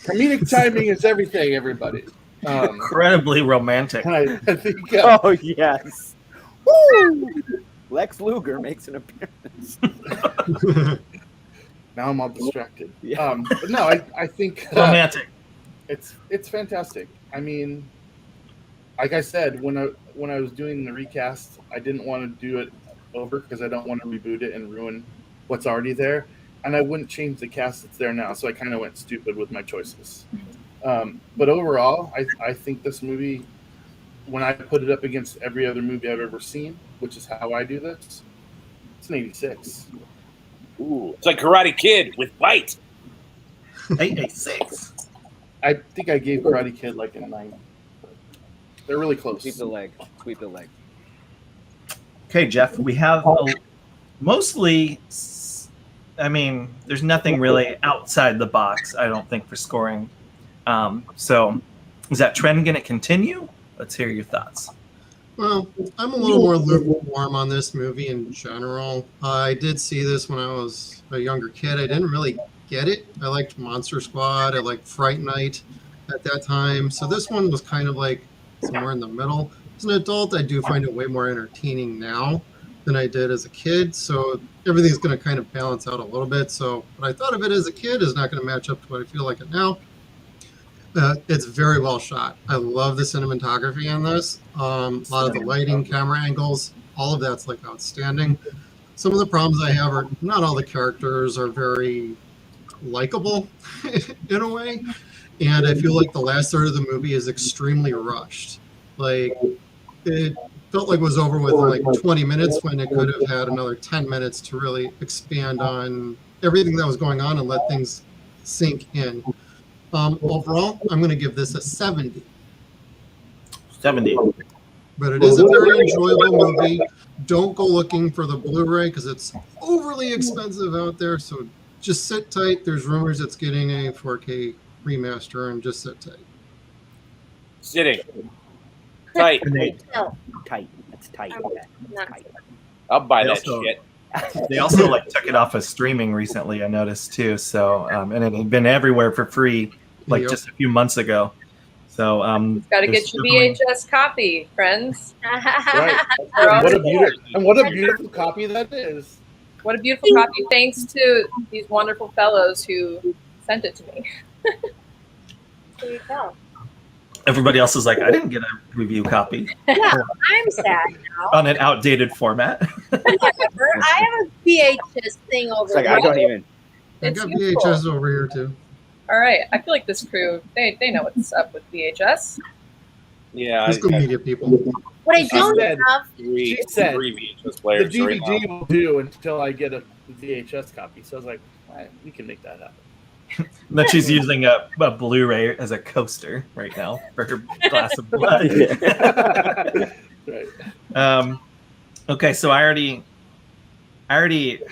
Comedic timing is everything, everybody. Incredibly romantic. I think. Oh yes. Woo! Lex Luger makes an appearance. Now I'm all distracted. Yeah. But no, I think Romantic. It's fantastic. I mean, like I said, when I was doing the recast, I didn't want to do it over because I don't want to reboot it and ruin what's already there, and I wouldn't change the cast that's there now. So I kind of went stupid with my choices. But overall, I think this movie, when I put it up against every other movie I've ever seen, which is how I do this, it's an 86. Ooh, it's like Karate Kid with bite. 86. I think I gave Karate Kid like a 9. They're really close. Sweep the leg. Sweep the leg. Okay, Jeff, we have mostly, I mean, there's nothing really outside the box, I don't think, for scoring. So is that trend going to continue? Let's hear your thoughts. Well, I'm a little more lukewarm on this movie in general. I did see this when I was a younger kid. I didn't really get it. I liked Monster Squad. I liked Fright Night at that time. So this one was kind of like somewhere in the middle. As an adult, I do find it way more entertaining now than I did as a kid. So everything's going to kind of balance out a little bit. So what I thought of it as a kid is not going to match up to what I feel like it now. It's very well shot. I love the cinematography on this. A lot of the lighting, camera angles, all of that's like outstanding. Some of the problems I have are not all the characters are very likable in a way. And I feel like the last third of the movie is extremely rushed. Like, it felt like it was over with in like 20 minutes when it could have had another 10 minutes to really expand on everything that was going on and let things sink in. Overall, I'm going to give this a 70. 70. But it is a very enjoyable movie. Don't go looking for the Blu-ray because it's overly expensive out there. So just sit tight. There's rumors it's getting a 4K remaster, and just sit tight. Sitting. Tight. Tight. That's tight. Tight. I'll buy that shit. They also like took it off of streaming recently, I noticed too. So and it had been everywhere for free like just a few months ago. So got to get your VHS copy, friends. Right. What a beautiful copy that is. What a beautiful copy. Thanks to these wonderful fellows who sent it to me. There you go. Everybody else is like, I didn't get a review copy. Yeah, I'm sad now. On an outdated format. Whatever. I have a VHS thing over Like, there. I don't even. I got VHS over here too. All right. I feel like this crew, they know what's up with VHS. Yeah. Physical media people. What I don't have. She said three VHS the players. DVD will do until I get a VHS copy. So I was like, all right, we can make that happen. Then she's using a Blu-ray as a coaster right now for her glass of blood. Right. Okay, so I already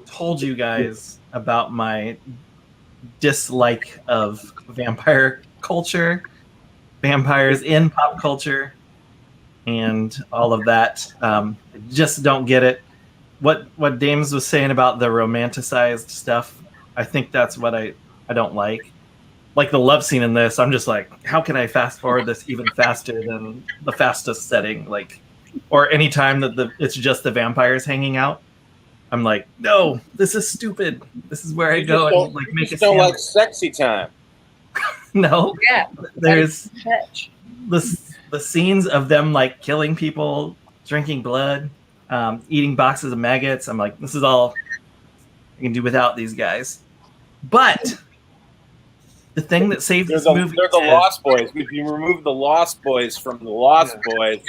told you guys about my dislike of vampire culture, vampires in pop culture, and all of that. Just don't get it. What Dames was saying about the romanticized stuff, I think that's what I don't like. Like the love scene in this, I'm just like, how can I fast forward this even faster than the fastest setting? Like, or any time that it's just the vampires hanging out, I'm like, no, this is stupid. This is where I go and like make it. Don't like sexy time. No, Yeah. there's the scenes of them like killing people, drinking blood, eating boxes of maggots. I'm like, this is all I can do without these guys. But the thing that saved this movie, they're the Lost Boys. If you remove the Lost Boys from the Lost Boys,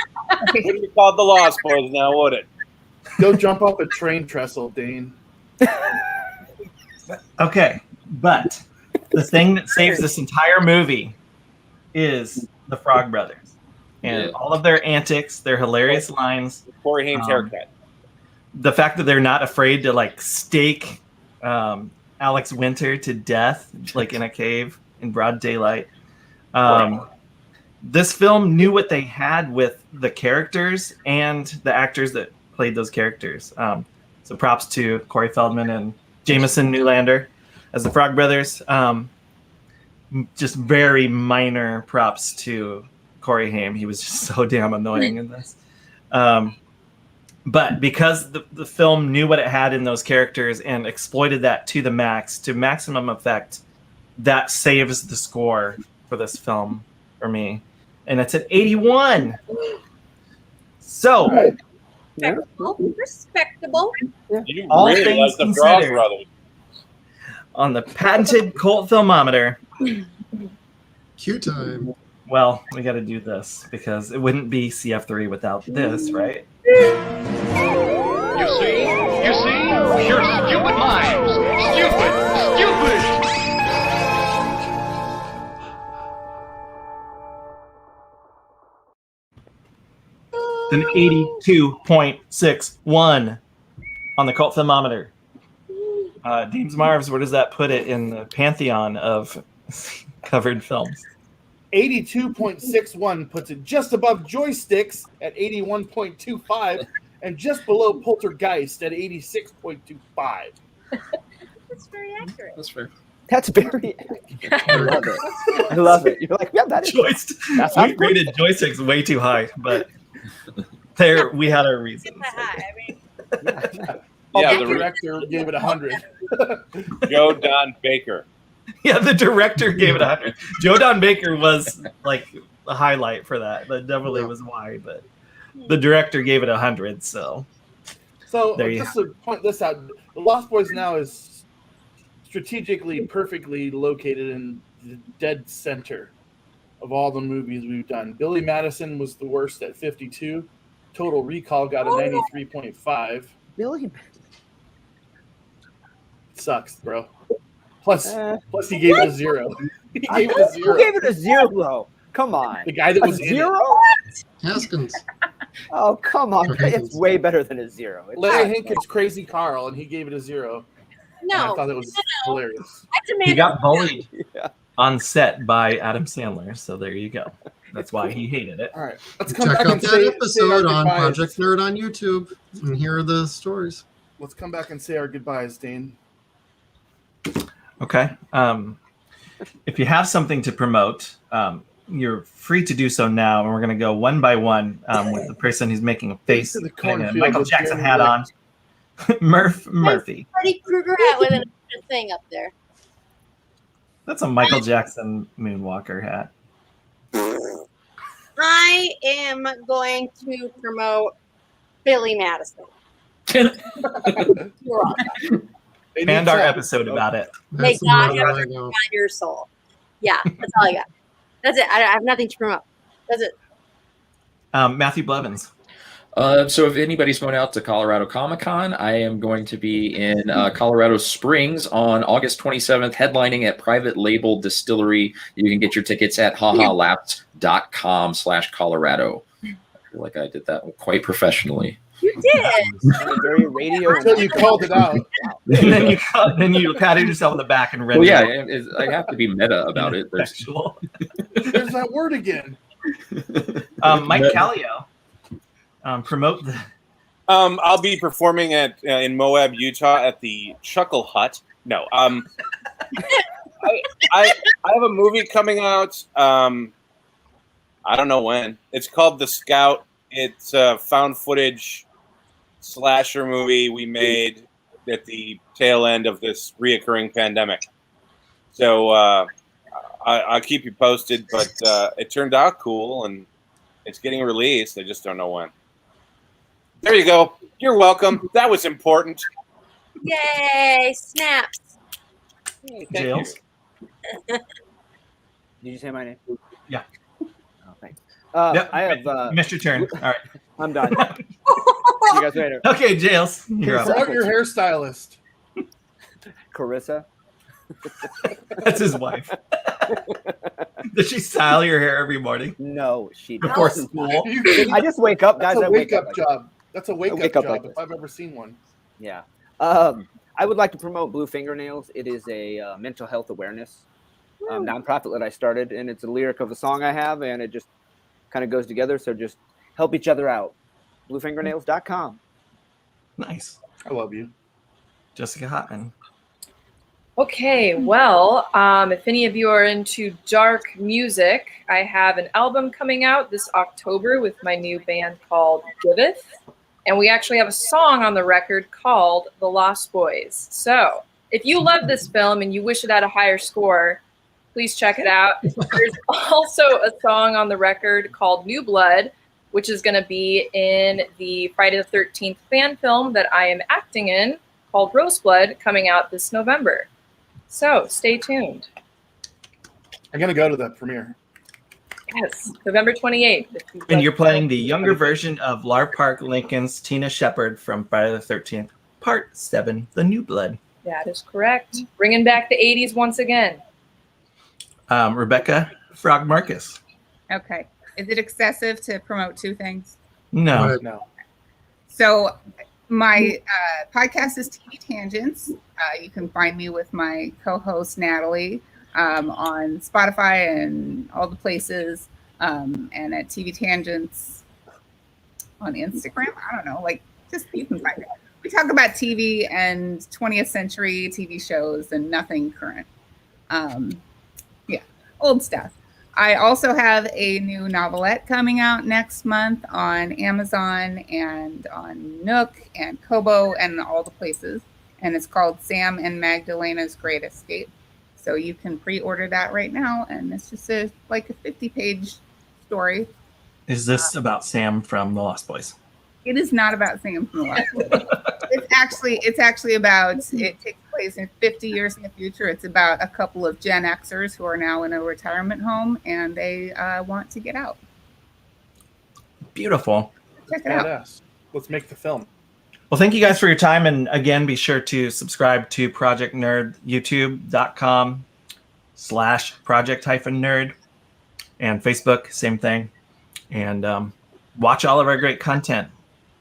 wouldn't be called the Lost Boys now, would it? Go jump off a train trestle, Dane. okay, but the thing that saves this entire movie is the Frog Brothers and all of their antics, their hilarious lines. Corey Haim's haircut. The fact that they're not afraid to like stake Alex Winter to death, like in a cave, in broad daylight. This film knew what they had with the characters and the actors that played those characters. So props to Corey Feldman and Jameson Newlander as the Frog Brothers. Just very minor props to Corey Haim. He was just so damn annoying in this. But because the film knew what it had in those characters and exploited that to the max, to maximum effect, that saves the score for this film for me. And it's at 81. So, respectable. You all really things like the Frog considered, Brothers. on the patented Cult Filmometer, Q time. well, we got to do this because it wouldn't be CF3 without this, right? You see? You're stupid minds. Stupid. An 82.61 on the Cult Filmometer. Deems Marvs, where does that put it in the pantheon of covered films? 82.61 puts it just above Joysticks at 81.25 and just below Poltergeist at 86.25. That's very accurate. That's fair. That's very I love it. I love it. You're like, yeah, that is. We rated joysticks way too high, but there we had our reasons. Yeah, the director gave it 100. Joe Don Baker. Yeah, the director gave it 100. Joe Don Baker was like a highlight for that. That definitely was why, but the director gave it 100. So there you just to point this out, the Lost Boys now is strategically perfectly located in the dead center of all the movies we've done. Billy Madison was the worst at 52. Total Recall got a 93.5. Billy sucks, bro. Plus he gave it a 0. He gave it a 0. Who gave it a 0? Come on. The guy that was in 0? it. Haskins. Oh, come on. It's way better than a 0. Larry Hankins, Crazy Carl, and he gave it a 0. No. And I thought it was hilarious. He got bullied on set by Adam Sandler, so there you go. That's why he hated it. All right, let's come Check back out and that say episode our on goodbyes. Project Nerd on YouTube and hear the stories. Let's come back and say our goodbyes, Dane. Okay. If you have something to promote, you're free to do so now, and we're going to go one by one with the person who's making a face To the and a cornfield Michael with Jackson Jeremy hat on. Murphy. Freddy Krueger hat with an extra thing up there. That's a Michael Jackson Moonwalker hat. I am going to promote Billy Madison. You're welcome. And our episode about it. May That's God another have I mercy know. on your soul. Yeah, that's all I got. That's it. I have nothing to promote. That's it. Matthew Blevins. So if anybody's going out to Colorado Comic-Con, I am going to be in Colorado Springs on August 27th, headlining at Private Label Distillery. You can get your tickets at hahalaps.com/Colorado. I feel like I did that quite professionally. You did. Very radio. Until you called it out. And then you patted yourself on the back and read Well, yeah, it. I have to be meta about it. There's, There's that word again. Mike Callio. Promote the. I'll be performing at in Moab, Utah, at the Chuckle Hut. No, I have a movie coming out. I don't know when. It's called The Scout. It's a found footage slasher movie we made at the tail end of this reoccurring pandemic. So I'll keep you posted. But it turned out cool, and it's getting released. I just don't know when. There you go. You're welcome. That was important. Yay! Snaps. Jails. Did you say my name? Yeah. Oh, thanks. Yep. I have. Missed your turn. All right. I'm done. See you guys later. Okay, Jails. You're up. Promote your hairstylist. Carissa. That's his wife. Does she style your hair every morning? No, she Before doesn't. school? I just wake up, guys. That's I a wake wake-up up. job. That's a wake-up wake up job like if this. I've ever seen one. Yeah. I would like to promote Blue Fingernails. It is a mental health awareness nonprofit that I started, and it's a lyric of a song I have, and it just kind of goes together. So just help each other out. BlueFingernails.com. Nice. I love you. Jessica Hotman. Okay, well, if any of you are into dark music, I have an album coming out this October with my new band called Giveth. And we actually have a song on the record called The Lost Boys. So if you love this film and you wish it had a higher score, please check it out. There's also a song on the record called New Blood, which is going to be in the Friday the 13th fan film that I am acting in called Roseblood, coming out this November. So stay tuned. I'm going to go to the premiere. Yes, November 28th. And you're playing the younger version of Lar Park Lincoln's Tina Shepard from Friday the 13th, Part 7, The New Blood. That is correct. Bringing back the 80s once again. Rebecca Frog Marcus. Okay. Is it excessive to promote two things? No. No. So my podcast is TV Tangents. You can find me with my co-host Natalie on Spotify and all the places, and at TV Tangents on Instagram. I don't know, like just you can find it. We talk about TV and 20th century TV shows and nothing current. Yeah, old stuff. I also have a new novelette coming out next month on Amazon and on Nook and Kobo and all the places. And it's called Sam and Magdalena's Great Escape. So you can pre-order that right now. And it's just like a 50-page story. Is this about Sam from The Lost Boys? It is not about Sam from The Lost Boys. It's actually about, it takes place in 50 years in the future. It's about a couple of Gen Xers who are now in a retirement home and they want to get out. Beautiful. Check it out. Badass. Let's make the film. Well, thank you guys for your time. And again, be sure to subscribe to Project-Nerd, youtube.com/project-nerd, and Facebook, same thing. And watch all of our great content.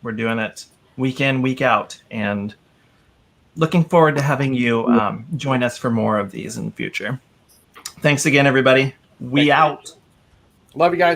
We're doing it week in, week out, and looking forward to having you join us for more of these in the future. Thanks again, everybody. We out. Love you guys.